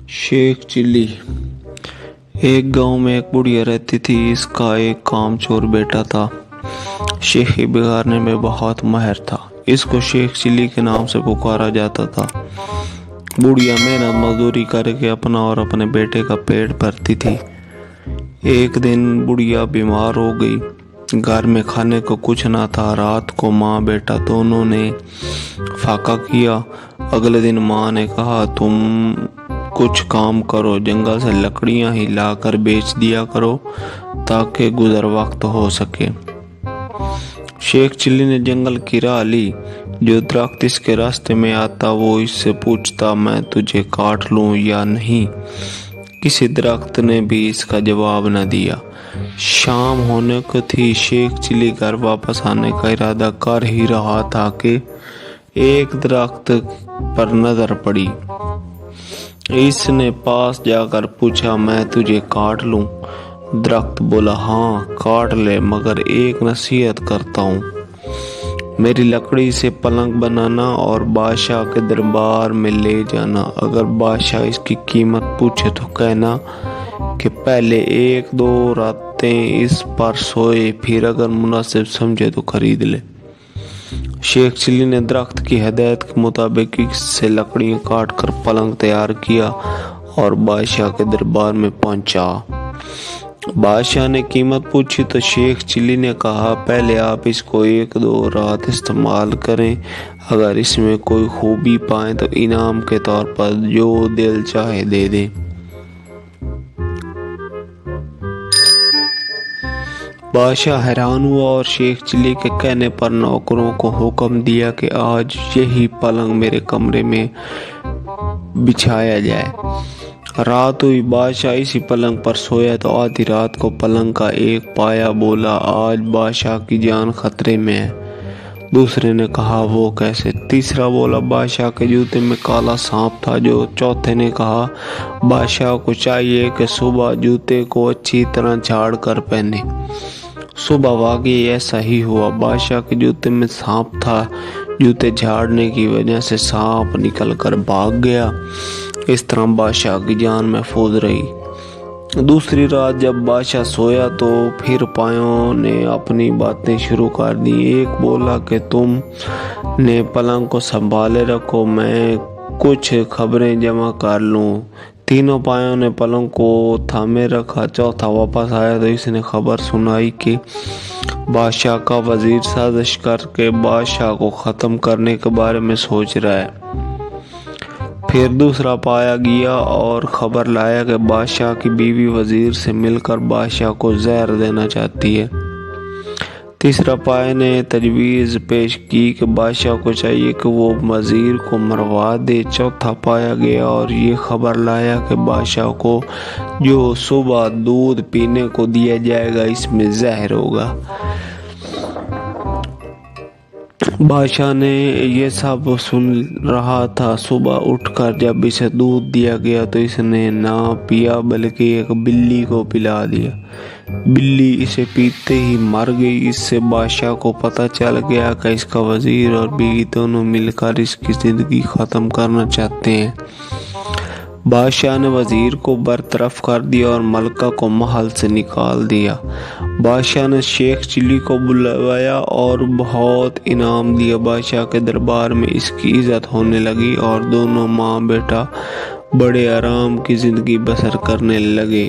Sheikh chilli. एक गांव में एक बुढ़िया रहती थी। इसका एक कामचोर बेटा था। शेखी बिगाड़ने में बहुत माहिर था। इसको शेख चिल्ली के नाम से पुकारा जाता था। बुढ़िया मेहनत मजदूरी करके अपना और अपने बेटे का पेट भरती थी। एक दिन बुढ़िया बीमार हो गई। घर में खाने को कुछ ना था। रात को माँ बेटा दोनों ने फाका किया। अगले दिन माँ ने कहा, तुम कुछ काम करो, जंगल से लकड़ियां ही लाकर बेच दिया करो ताकि गुजर वक्त हो सके। शेख चिल्ली ने जंगल की राह ली। जो दरख्त इसके रास्ते में आता वो इससे पूछता, मैं तुझे काट लूं या नहीं। किसी दरख्त ने भी इसका जवाब न दिया। शाम होने को थी। शेख चिल्ली घर वापस आने का इरादा कर ही रहा था कि एक दरख्त पर नजर पड़ी। इसने पास जाकर पूछा, मैं तुझे काट लूं? दरख्त बोला, हाँ काट ले, मगर एक नसीहत करता हूँ। मेरी लकड़ी से पलंग बनाना और बादशाह के दरबार में ले जाना। अगर बादशाह इसकी कीमत पूछे तो कहना कि पहले 1-2 रातें इस पर सोए, फिर अगर मुनासिब समझे तो खरीद ले। शेख चिल्ली ने दरख्त की हिदायत के मुताबिक इससे लकड़ियां काट कर पलंग तैयार किया और बादशाह के दरबार में पहुंचा। बादशाह ने कीमत पूछी तो शेख चिल्ली ने कहा, पहले आप इसको 1-2 रात इस्तेमाल करें। अगर इसमें कोई खूबी पाए तो इनाम के तौर पर जो दिल चाहे दे दें। बादशाह हैरान हुआ और शेख चिल्ली के कहने पर नौकरों को हुक्म दिया कि आज यही पलंग मेरे कमरे में बिछाया जाए। रात हुई। बादशाह इसी पलंग पर सोया तो आधी रात को पलंग का एक पाया बोला, आज बादशाह की जान खतरे में है। दूसरे ने कहा, वो कैसे? तीसरा बोला, बादशाह के जूते में काला सांप था। जो चौथे ने कहा, बादशाह को चाहिए कि सुबह जूते को अच्छी तरह झाड़ कर पहने। सुबह वाकई ऐसा ही हुआ। बादशाह के जूते में सांप था। जूते झाड़ने की वजह से सांप निकल कर भाग गया। इस तरह बादशाह की जान महफूज रही। दूसरी रात जब बादशाह सोया तो फिर पायों ने अपनी बातें शुरू कर दी। एक बोला कि तुम ने पलंग को संभाले रखो, मैं कुछ खबरें जमा कर लूं। तीनों पायों ने पलंग को थामे रखा। चौथा वापस आया तो इसने खबर सुनाई कि बादशाह का वजीर साजिश करके बादशाह को खत्म करने के बारे में सोच रहा है। फिर दूसरा पाया गया और खबर लाया कि बादशाह की बीवी वजीर से मिलकर बादशाह को जहर देना चाहती है। तीसरा पाया ने तजवीज़ पेश की कि बादशाह को चाहिए कि वो वजीर को मरवा दे। चौथा पाया गया और ये खबर लाया कि बादशाह को जो सुबह दूध पीने को दिया जाएगा इसमें जहर होगा। बादशाह ने ये सब सुन रहा था। सुबह उठकर जब इसे दूध दिया गया तो इसने ना पिया बल्कि एक बिल्ली को पिला दिया। बिल्ली इसे पीते ही मर गई। इससे बादशाह को पता चल गया कि इसका वजीर और बीवी दोनों मिलकर इसकी जिंदगी खत्म करना चाहते हैं। बादशाह ने वजीर को बरतरफ कर दिया और मलका को महल से निकाल दिया। बादशाह ने शेख चिल्ली को बुलवाया और बहुत इनाम दिया। बादशाह के दरबार में इसकी इज्जत होने लगी और दोनों माँ बेटा बड़े आराम की जिंदगी बसर करने लगे।